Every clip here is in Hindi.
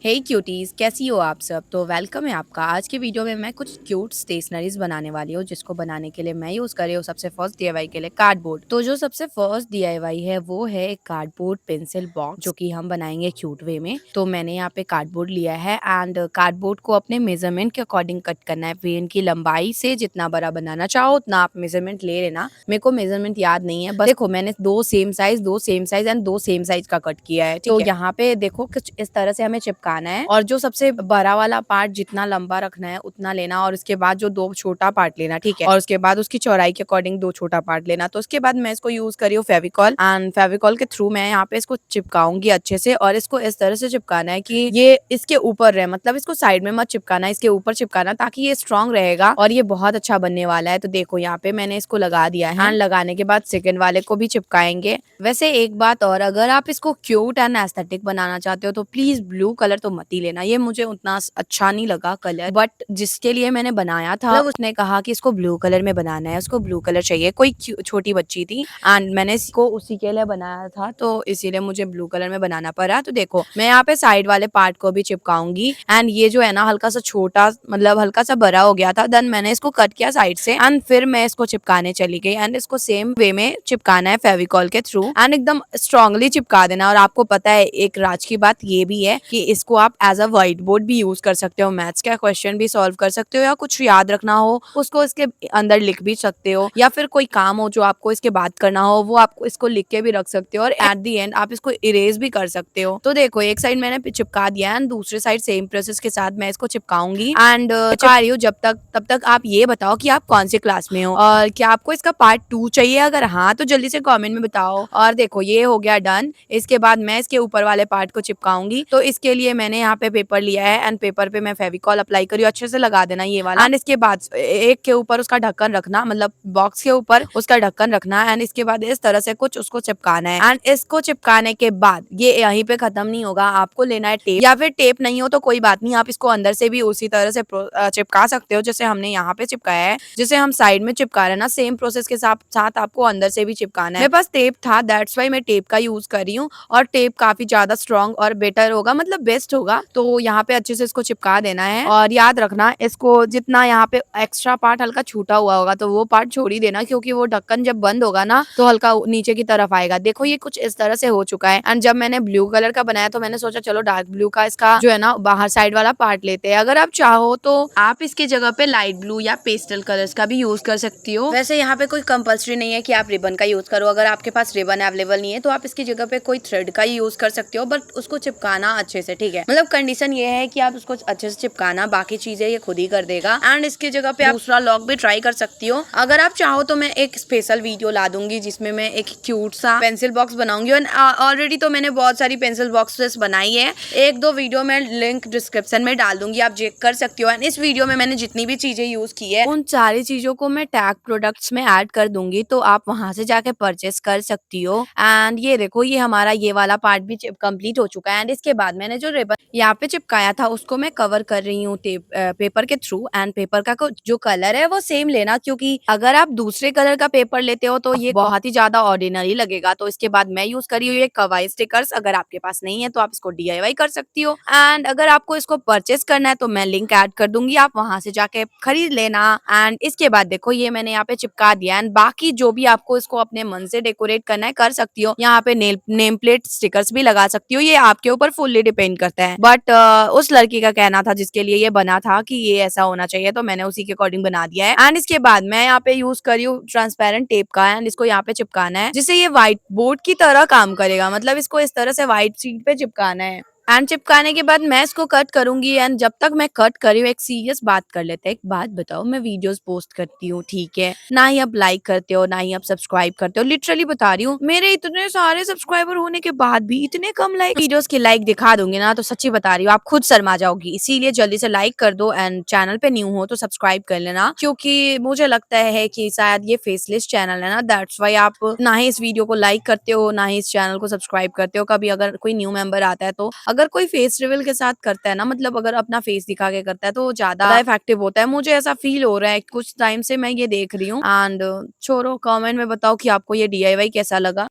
हे क्यूटीज, कैसी हो आप सब। तो वेलकम है आपका। आज की वीडियो में मैं कुछ क्यूट स्टेशनरीज बनाने वाली हूँ, जिसको बनाने के लिए मैं यूज कर रही हूँ सबसे फर्स्ट डीआईवाई के लिए कार्डबोर्ड। तो जो सबसे फर्स्ट डीआईवाई है वो है एक कार्डबोर्ड पेंसिल बॉक्स, जो कि हम बनाएंगे क्यूट वे में। तो मैंने यहाँ पे कार्डबोर्ड लिया है एंड कार्डबोर्ड को अपने मेजरमेंट के अकॉर्डिंग कट करना है। पेन की लंबाई से जितना बड़ा बनाना चाहो उतना आप मेजरमेंट ले लेना। मेरे को मेजरमेंट याद नहीं है, बस देखो मैंने दो सेम साइज एंड दो सेम साइज का कट किया है। तो यहाँ पे देखो कुछ इस तरह से हमें चिपकाना है और जो सबसे बड़ा वाला पार्ट जितना लंबा रखना है उतना लेना, और उसके बाद जो दो छोटा पार्ट लेना, ठीक है। और उसके बाद उसकी चौड़ाई के अकॉर्डिंग दो छोटा पार्ट लेना। तो उसके बाद मैं इसको यूज करी हूँ फेविकॉल, एंड फेविकॉल के थ्रू मैं यहाँ पे इसको चिपकाऊंगी अच्छे से। और इसको इस तरह से चिपकाना है कि ये इसके ऊपर रहे, मतलब इसको साइड में मत चिपकाना, इसके ऊपर चिपकाना, ताकि ये स्ट्रांग रहेगा और ये बहुत अच्छा बनने वाला है। तो देखो यहाँ पे मैंने इसको लगा दिया है एंड लगाने के बाद सेकंड वाले को भी चिपकाएंगे। वैसे एक बात और, अगर आप इसको क्यूट एंड एस्थेटिक बनाना चाहते हो तो प्लीज ब्लू कलर तो मत ही लेना, ये मुझे उतना अच्छा नहीं लगा कलर। बट जिसके लिए मैंने बनाया था मतलब उसने कहा कि इसको ब्लू कलर में बनाना है, उसको ब्लू कलर चाहिए, कोई छोटी बच्ची थी एंड मैंने इसको उसी के लिए बनाया था, तो इसीलिए मुझे ब्लू कलर में बनाना पड़ा। तो देखो मैं यहाँ पे साइड वाले पार्ट को भी चिपकाऊंगी एंड ये जो है ना हल्का सा छोटा, मतलब हल्का सा बड़ा हो गया था, देन मैंने इसको कट किया साइड से एंड फिर मैं इसको चिपकाने चली गई। एंड इसको सेम वे में चिपकाना है फेविकॉल के थ्रू एंड एकदम स्ट्रांगली चिपका देना। और आपको पता है एक राज की बात ये भी है कि इसको आप एज अ व्हाइट बोर्ड भी यूज कर सकते हो, मैथ्स का क्वेश्चन भी सॉल्व कर सकते हो, या कुछ याद रखना हो उसको इसके अंदर लिख भी सकते हो, या फिर कोई काम हो जो आपको इसके बाद करना हो वो आपको इसको लिख के भी रख सकते हो, और एट दी एंड आप इसको इरेज भी कर सकते हो। तो देखो एक साइड मैंने चिपका दिया एंड दूसरे साइड सेम प्रोसेस के साथ मैं इसको चिपकाऊंगी एंड चिपका रही हूँ जब तक। तब तक आप ये बताओ कि आप कौन से क्लास में हो और क्या आपको इसका पार्ट 2 चाहिए। अगर हाँ तो जल्दी से कमेंट में बताओ। और देखो ये हो गया डन। इसके बाद मैं इसके ऊपर वाले पार्ट को चिपकाऊंगी। तो इसके लिए मैंने यहाँ पे पेपर लिया है एंड पेपर पे मैं फेविकॉल अप्लाई करी, अच्छे से लगा देना ये वाला। एंड इसके बाद एक के ऊपर उसका ढक्कन रखना, मतलब बॉक्स के ऊपर उसका ढक्कन रखना एंड इसके बाद इस तरह से कुछ उसको चिपकाना है। एंड इसको चिपकाने के बाद ये यहीं पे खत्म नहीं होगा, आपको लेना है टेप, या फिर टेप नहीं हो तो कोई बात नहीं, आप इसको अंदर से भी उसी तरह से चिपका सकते हो जैसे हमने यहाँ पे चिपकाया है। जिसे हम साइड में चिपका रहे हैं ना, सेम प्रोसेस के साथ साथ आपको अंदर से भी चिपकाना है। मेरे पास टेप था, दैट्स वाई मैं टेप का यूज कर रही हूँ, और टेप काफी ज्यादा स्ट्रॉन्ग और बेटर होगा, मतलब बेस्ट होगा। तो यहाँ पे अच्छे से इसको चिपका देना है और याद रखना इसको जितना यहाँ पे एक्स्ट्रा पार्ट हल्का छूटा हुआ होगा तो वो पार्ट छोड़ ही देना, क्योंकि वो ढक्कन जब बंद होगा ना तो हल्का नीचे की तरफ आएगा। देखो ये कुछ इस तरह से हो चुका है। एंड जब मैंने ब्लू कलर का बनाया तो मैंने सोचा चलो डार्क ब्लू का इसका जो है ना बाहर साइड वाला पार्ट लेते हैं। अगर आप चाहो तो आप इसकी जगह पे लाइट ब्लू या पेस्टल कलर्स का भी यूज कर सकती हो। वैसे यहाँ पे कोई कंपल्सरी नहीं है कि आप रिबन का यूज करो, अगर आपके पास रिबन अवेलेबल नहीं है तो आप इसकी जगह पे कोई थ्रेड का ही यूज कर सकते हो, बट उसको चिपकाना अच्छे से, ठीक है। मतलब कंडीशन ये है कि आप उसको अच्छे से चिपकाना, बाकी चीजें ये खुद ही कर देगा। एंड इसकी जगह पे आप दूसरा लॉक भी ट्राई कर सकती हो। अगर आप चाहो तो मैं एक स्पेशल वीडियो ला दूंगी जिसमें मैं एक क्यूट सा पेंसिल बॉक्स बनाऊंगी। ऑलरेडी तो मैंने बहुत सारी पेंसिल बॉक्सेस बनाई है, एक दो वीडियो में लिंक डिस्क्रिप्शन में डाल दूंगी, आप चेक कर सकती हो। एंड इस वीडियो में मैंने जितनी भी चीजें यूज की है उन सारी चीजों को मैं टैग प्रोडक्ट्स में ऐड कर दूंगी, तो आप वहां से जाके परचेस कर सकती हो। एंड ये देखो ये हमारा ये वाला पार्ट भी कंप्लीट हो चुका है। एंड इसके बाद मैंने जो रिबन यहाँ पे चिपकाया था उसको मैं कवर कर रही हूँ पेपर के थ्रू। एंड पेपर का जो कलर है वो सेम लेना, क्योंकि अगर आप दूसरे कलर का पेपर लेते हो तो ये बहुत ही ज्यादा ऑर्डिनरी लगेगा। तो इसके बाद मैं यूज करी हुई है कवाई स्टिकर्स, अगर आपके पास नहीं है तो आप इसको डीआईवाई कर सकती हो। एंड अगर आपको इसको परचेस करना है तो मैं लिंक ऐड कर दूंगी, आप वहां से जाके खरीद लेना। एंड इसके बाद देखो ये मैंने यहाँ पे चिपका दिया। एंड बाकी जो भी आपको इसको अपने मन से डेकोरेट करना है कर सकती हो, यहाँ पे नेम प्लेट स्टिकर्स भी लगा सकती हो, ये आपके ऊपर फुल्ली डिपेंड करता है। बट उस लड़की का कहना था जिसके लिए ये बना था कि ये ऐसा होना चाहिए, तो मैंने उसी के अकॉर्डिंग बना दिया है। एंड इसके बाद मैं यहाँ पे यूज करी हूँ ट्रांसपेरेंट टेप का, एंड इसको यहाँ पे चिपकाना है जिससे ये व्हाइट बोर्ड की तरह काम करेगा, मतलब इसको इस तरह से व्हाइट शीट पे चिपकाना है। एंड चिपकाने के बाद मैं इसको कट करूंगी। एंड जब तक मैं कट कर रही हूँ एक सीरियस बात कर लेते हैं। एक बात बताओ, मैं वीडियोस पोस्ट करती हूँ, ठीक है, ना ही आप लाइक करते हो ना ही आप सब्सक्राइब करते हो, लिटरली बता रही हूँ, मेरे इतने सारे सब्सक्राइबर होने के बाद भी इतने कम लाइक। वीडियोस की लाइक दिखा दूंगी ना तो सच्ची बता रही हूँ आप खुद शर्मा जाओगी, इसीलिए जल्दी से लाइक कर दो। एंड चैनल पे न्यू हो तो सब्सक्राइब कर लेना, क्योंकि मुझे लगता है कि शायद ये फेसलेस चैनल है ना, दैट्स वाई आप ना ही इस वीडियो को लाइक करते हो ना ही इस चैनल को सब्सक्राइब करते हो। कभी अगर कोई न्यू मेंबर आता है तो अगर कोई फेस रिवील के साथ करता है ना, मतलब अगर अपना फेस दिखा के करता है तो ज्यादा इफेक्टिव होता है, मुझे ऐसा फील हो रहा है कुछ टाइम से मैं ये देख रही हूँ। एंड छोड़ो, कमेंट में बताओ कि आपको ये डीआईवाई कैसा लगा।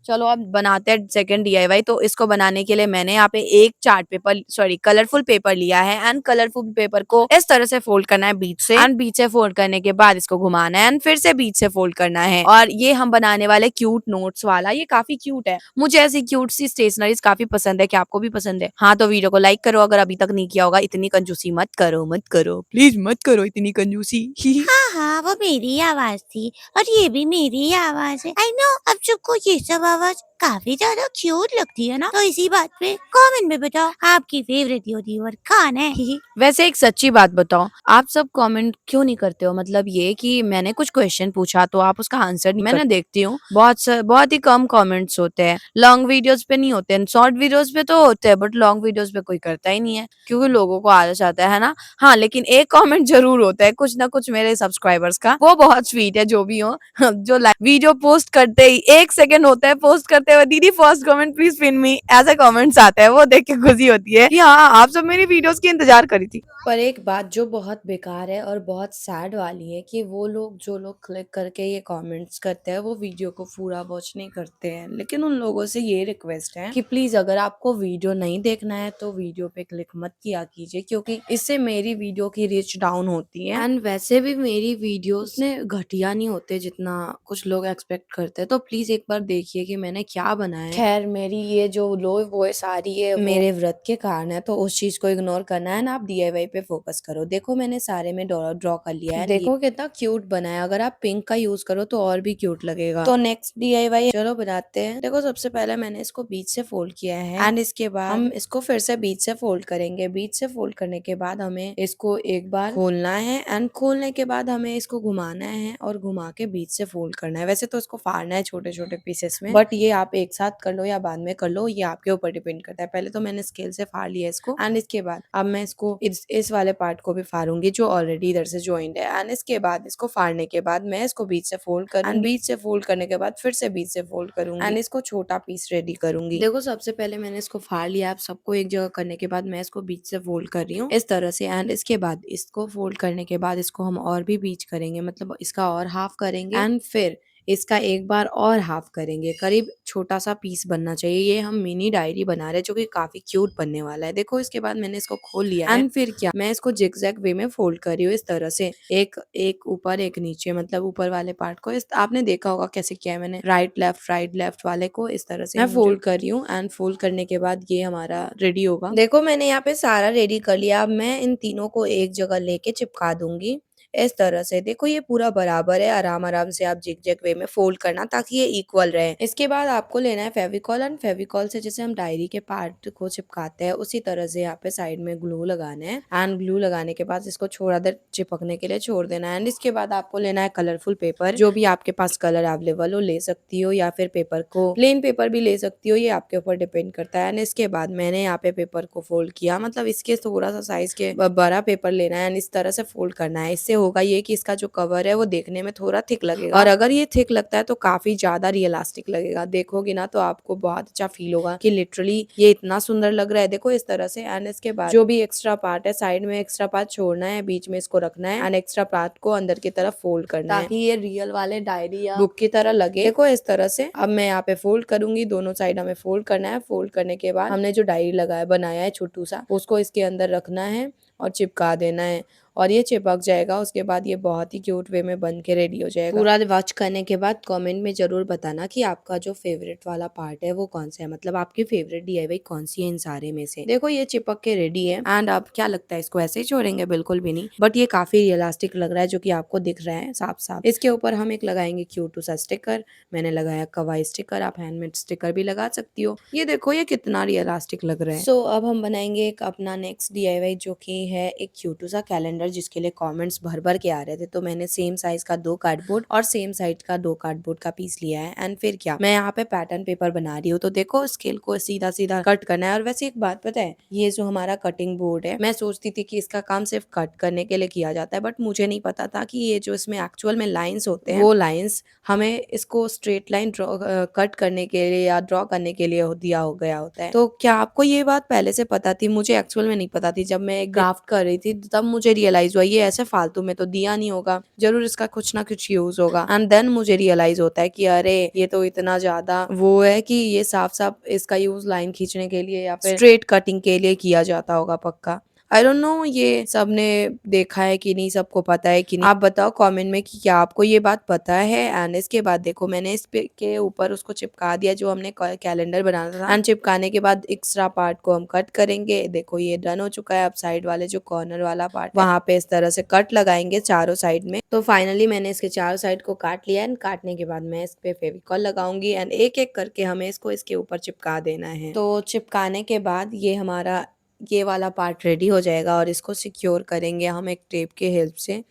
चलो अब बनाते हैं सेकंड डीआईवाई। तो इसको बनाने के लिए मैंने यहाँ पे एक chart paper sorry colourful paper लिया है एंड कलरफुल पेपर को इस तरह से फोल्ड करना है बीच से एंड बीच से फोल्ड करने के बाद इसको घुमाना है एंड फिर से बीच से फोल्ड करना है। और ये हम बनाने वाले क्यूट नोट्स वाला, ये काफी क्यूट है। मुझे ऐसी क्यूट सी स्टेशनरीज काफी पसंद है। क्या आपको भी पसंद है? हाँ तो वीडियो को लाइक करो अगर अभी तक नहीं किया होगा। इतनी कंजूसी मत करो, मत करो, प्लीज मत करो इतनी कंजूसी। हाँ हाँ, वो मेरी आवाज थी और ये भी मेरी आवाज है। आई नो, अब सबको ये सब आवाज काफी ज्यादा क्यूट लगती है ना, तो इसी बात पे कमेंट में बताओ आपकी फेवरेट यूट्यूबर कौन है। वैसे एक सच्ची बात बताओ, आप सब कमेंट क्यों नहीं करते हो? मतलब ये कि मैंने कुछ क्वेश्चन पूछा तो आप उसका आंसर नहीं मैंने देखती हूँ बहुत ही कम कमेंट्स होते हैं। लॉन्ग वीडियोस पे नहीं होते हैं, शॉर्ट वीडियोस पे तो होते हैं बट लॉन्ग वीडियोस पे कोई करता ही नहीं है क्योंकि लोगों को आलस आता है ना। हाँ लेकिन एक कमेंट जरूर होता है कुछ ना कुछ मेरे सब्सक्राइबर्स का, वो बहुत स्वीट है जो भी हो। जो वीडियो पोस्ट करते ही 1 सेकंड होता है पोस्ट करते हुए, दीदी फर्स्ट कमेंट प्लीज पिन मी, ऐसे कमेंट्स आते हैं। वो देख के खुशी होती है कि हाँ आप सब मेरी वीडियोस की इंतजार करी थी। पर एक बात जो बहुत बेकार है और बहुत सैड वाली है कि वो लोग जो लोग क्लिक करके ये कमेंट्स करते हैं वो वीडियो को पूरा वॉच नहीं करते हैं। लेकिन उन लोगों से ये रिक्वेस्ट है कि प्लीज अगर आपको वीडियो नहीं देखना है तो वीडियो पे क्लिक मत किया कीजिए क्योंकि इससे मेरी वीडियो की रीच डाउन होती है एंड वैसे भी मेरी वीडियोस ने घटिया नहीं होते जितना कुछ लोग एक्सपेक्ट करते हैं। तो प्लीज एक बार देखिए कि मैंने क्या बनाया है। खैर मेरी ये जो लो वॉइस आ रही है मेरे व्रत के कारण है तो उस चीज को इग्नोर करना है ना, आप डीआईवाई पे फोकस करो। देखो मैंने सारे में ड्रॉ कर लिया है, देखो कितना क्यूट बना है। अगर आप पिंक का यूज करो तो और भी क्यूट लगेगा। तो नेक्स्ट डीआईवाई चलो बनाते हैं। देखो सबसे पहले मैंने इसको बीच से फोल्ड किया है एंड इसके बाद हम इसको फिर से बीच से फोल्ड करेंगे। बीच से फोल्ड करने के बाद हमें इसको एक बार खोलना है एंड खोलने के बाद हमें इसको घुमाना है और घुमा के बीच से फोल्ड करना है। वैसे तो इसको फाड़ना है छोटे छोटे पीसेस में बट ये आप एक साथ कर लो या बाद में कर लो, ये आपके ऊपर डिपेंड करता है। पहले तो मैंने स्केल से फाड़ लिया इसको एंड इसके बाद अब मैं इसको इस वाले पार्ट को भी फाड़ूंगी जो ऑलरेडी इधर से ज्वाइंट है एंड इसके बाद इसको फाड़ने के बाद मैं इसको बीच से फोल्ड करूंगी एंड बीच से फोल्ड करने के बाद फिर से बीच से फोल्ड करूंगी एंड इसको छोटा पीस रेडी करूंगी। देखो सबसे पहले मैंने इसको फाड़ लिया। आप सबको एक जगह करने के बाद मैं इसको बीच से फोल्ड कर रही हूँ इस तरह से एंड इसके बाद इसको फोल्ड करने के बाद इसको हम और भी बीच करेंगे, मतलब इसका और हाफ करेंगे एंड फिर इसका एक बार और हाफ करेंगे। करीब छोटा सा पीस बनना चाहिए। ये हम मिनी डायरी बना रहे हैं जो कि काफी क्यूट बनने वाला है। देखो इसके बाद मैंने इसको खोल लिया एंड फिर क्या मैं इसको जिगजैग वे में फोल्ड कर रही हूँ इस तरह से, एक एक ऊपर एक नीचे, मतलब ऊपर वाले पार्ट को आपने देखा होगा कैसे किया है मैंने, राइट लेफ्ट वाले को इस तरह से मैं फोल्ड कर रही हूँ एंड फोल्ड करने के बाद ये हमारा रेडी होगा। देखो मैंने यहाँ पे सारा रेडी कर लिया। अब मैं इन तीनों को एक जगह लेके चिपका दूंगी इस तरह से। देखो ये पूरा बराबर है, आराम आराम से आप जिग वे में फोल्ड करना ताकि ये इक्वल रहे। इसके बाद आपको लेना है फेविकॉल एंड फेविकॉल से जैसे हम डायरी के पार्ट को चिपकाते हैं उसी तरह से यहाँ पे साइड में ग्लू लगाना है एंड ग्लू लगाने के बाद इसको थोड़ा देर चिपकने के लिए छोड़ देना है एंड इसके बाद आपको लेना है कलरफुल पेपर, जो भी आपके पास कलर अवेलेबल हो ले सकती हो या फिर पेपर को प्लेन पेपर भी ले सकती हो, ये आपके ऊपर डिपेंड करता है। एंड इसके बाद मैंने यहाँ पे पेपर को फोल्ड किया, मतलब इसके थोड़ा सा साइज के बड़ा पेपर लेना है एंड इस तरह से फोल्ड करना है। इससे होगा ये कि इसका जो कवर है वो देखने में थोड़ा थिक लगेगा और अगर ये थिक लगता है तो काफी ज्यादा रियलिस्टिक लगेगा। देखोगे ना तो आपको बहुत अच्छा फील होगा कि लिटरली ये इतना सुंदर लग रहा है। देखो इस तरह से एंड इसके बाद जो भी एक्स्ट्रा पार्ट है साइड में एक्स्ट्रा पार्ट छोड़ना है, बीच में इसको रखना है एंड एक्स्ट्रा पार्ट को अंदर की तरफ फोल्ड करना है ताकि ये रियल वाले डायरी या बुक की तरह लगे। देखो इस तरह से अब मैं यहाँ पे फोल्ड करूंगी, दोनों साइड हमें फोल्ड करना है। फोल्ड करने के बाद हमने जो डायरी लगाया बनाया है छोटू सा, उसको इसके अंदर रखना है और चिपका देना है और ये चिपक जाएगा। उसके बाद ये बहुत ही क्यूट वे में बन के रेडी हो जाएगा। पूरा वॉच करने के बाद कमेंट में जरूर बताना कि आपका जो फेवरेट वाला पार्ट है वो कौन सा है, मतलब आपकी फेवरेट डीआईवाई कौन सी है इन सारे में से। देखो ये चिपक के रेडी है एंड अब क्या लगता है इसको ऐसे ही छोड़ेंगे? बिल्कुल भी नहीं, बट ये काफी रियलिस्टिक लग रहा है जो कि आपको दिख रहा है साफ साफ। इसके ऊपर हम एक लगाएंगे क्यूट सा स्टिकर, मैंने लगाया कवाई स्टिकर, आप हैंडमेड स्टिकर भी लगा सकती हो। ये देखो ये कितना रियलिस्टिक लग रहा है। सो अब हम बनाएंगे एक अपना नेक्स्ट डीआईवाई जो कि है एक क्यूट सा कैलेंडर जिसके लिए कमेंट्स भर भर के आ रहे थे। तो मैंने सेम साइज का 2 कार्डबोर्ड और सेम साइज का 2 कार्डबोर्ड का पीस लिया है एंड फिर क्या मैं यहाँ पे पैटर्न पेपर बना रही हूँ। तो देखो स्केल को सीधा सीधा कट करना है। और वैसे एक बात पता है, ये जो हमारा कटिंग बोर्ड है मैं सोचती थी कि इसका काम सिर्फ कट करने के लिए किया जाता है, बट मुझे नहीं पता था कि ये जो इसमें एक्चुअल में लाइन्स होते हैं वो लाइन्स हमें इसको स्ट्रेट लाइन कट करने के लिए या ड्रॉ करने के लिए दिया हो गया होता है। तो क्या आपको ये बात पहले से पता थी? मुझे एक्चुअल में नहीं पता थी। जब मैं ग्राफ्ट कर रही थी तब मुझे रियलाइज रियलाइज हुआ ये ऐसे फालतू में तो दिया नहीं होगा, जरूर इसका कुछ ना कुछ यूज होगा। एंड देन मुझे रियलाइज होता है कि अरे ये तो इतना ज्यादा वो है कि ये साफ साफ इसका यूज लाइन खींचने के लिए या फिर स्ट्रेट कटिंग के लिए किया जाता होगा पक्का। आई डोंट नो ये सबने देखा है कि नहीं, सबको पता है कि नहीं। आप बताओ कमेंट में कि क्या आपको ये बात पता है। एंड इसके बाद देखो मैंने इस पे के ऊपर उसको चिपका दिया जो हमने कैलेंडर बनाना था। एंड चिपकाने के बाद एक्स्ट्रा पार्ट को हम कट करेंगे। देखो ये डन हो चुका है। अब साइड वाले जो कॉर्नर वाला पार्ट वहां पे इस तरह से कट लगाएंगे चारों साइड में। तो फाइनली मैंने इसके चारों साइड को काट लिया। एंड काटने के बाद मैं इस पे फेविकॉल लगाऊंगी एंड एक एक करके हमें इसको इसके ऊपर चिपका देना है। तो चिपकाने के बाद ये हमारा ये वाला पार्ट रेडी हो जाएगा और इसको सिक्योर करेंगे हम एक टेप के हेल्प से।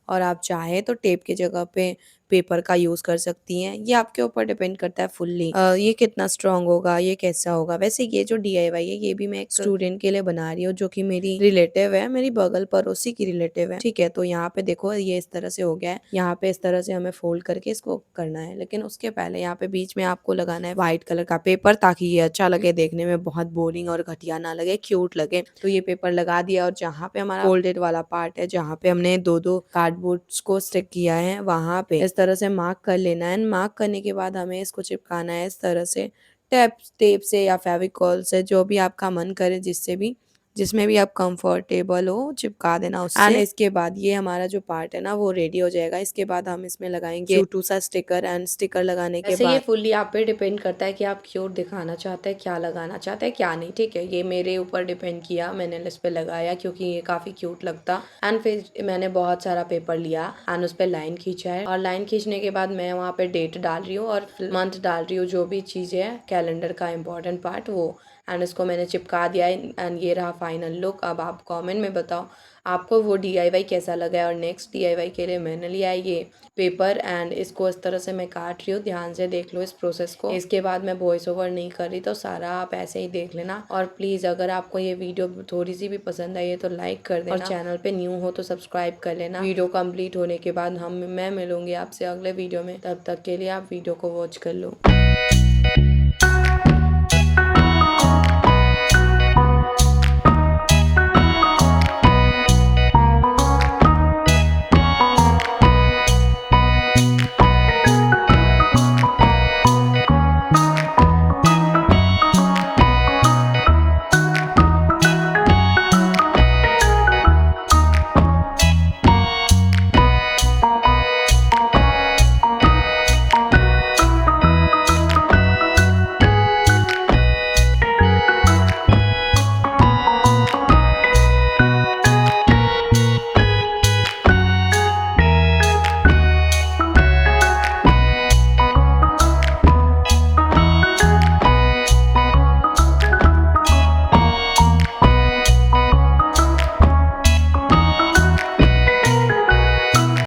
और आप चाहे तो टेप की जगह पे पेपर का यूज कर सकती हैं, ये आपके ऊपर डिपेंड करता है फुल्ली ये कितना स्ट्रांग होगा, ये कैसा होगा। वैसे ये जो DIY है ये भी मैं एक स्टूडेंट के लिए बना रही हूँ जो कि मेरी रिलेटिव है, मेरी बगल पड़ोसी की रिलेटिव है, ठीक है। तो यहाँ पे देखो ये इस तरह से हो गया है। यहाँ पे इस तरह से हमें फोल्ड करके इसको करना है, लेकिन उसके पहले यहाँ पे बीच में आपको लगाना है व्हाइट कलर का पेपर ताकि ये अच्छा लगे देखने में, बहुत बोरिंग और घटिया ना लगे, क्यूट लगे। तो ये पेपर लगा दिया और जहाँ पे हमारा फोल्डेड वाला पार्ट है, जहाँ पे हमने दो दो कार्डबोर्ड को स्टिक किया है, वहां पे इस तरह से मार्क कर लेना है। मार्क करने के बाद हमें इसको चिपकाना है इस तरह से टेप से या फेविकॉल से, जो भी आपका मन करे, जिसमें भी आप कंफर्टेबल हो चिपका देना उससे। एंड इसके बाद ये हमारा जो पार्ट है ना वो रेडी हो जाएगा। इसके बाद हम इसमें लगाएंगे क्यूट सा स्टिकर। एंड स्टिकर लगाने के बाद ये फुल्ली आप पे डिपेंड करता है कि आप क्यूट दिखाना चाहते हैं, क्या लगाना चाहते हैं क्या नहीं, ठीक है। ये मेरे ऊपर डिपेंड किया, मैंने इस पे लगाया क्योंकि ये काफी क्यूट लगता। एंड फिर मैंने बहुत सारा पेपर लिया एंड उस पर लाइन खींचा है। और लाइन खींचने के बाद मैं वहाँ पे डेट डाल रही हूँ और मंथ डाल रही हूँ, जो भी चीज़ है कैलेंडर का इम्पोर्टेंट पार्ट वो। एंड इसको मैंने चिपका दिया है एंड ये रहा फाइनल लुक। अब आप कमेंट में बताओ आपको वो DIY कैसा लगा है। और नेक्स्ट DIY के लिए मैंने लिया है ये पेपर एंड इसको इस तरह से मैं काट रही हूँ, ध्यान से देख लो इस प्रोसेस को। इसके बाद मैं वॉइस ओवर नहीं कर रही, तो सारा आप ऐसे ही देख लेना। और प्लीज़ अगर आपको ये वीडियो थोड़ी सी भी पसंद आई है तो लाइक कर देना और चैनल पे न्यू हो तो सब्सक्राइब कर लेना। वीडियो कंप्लीट होने के बाद मैं मिलूंगी आपसे अगले वीडियो में, तब तक के लिए आप वीडियो को वॉच कर लो।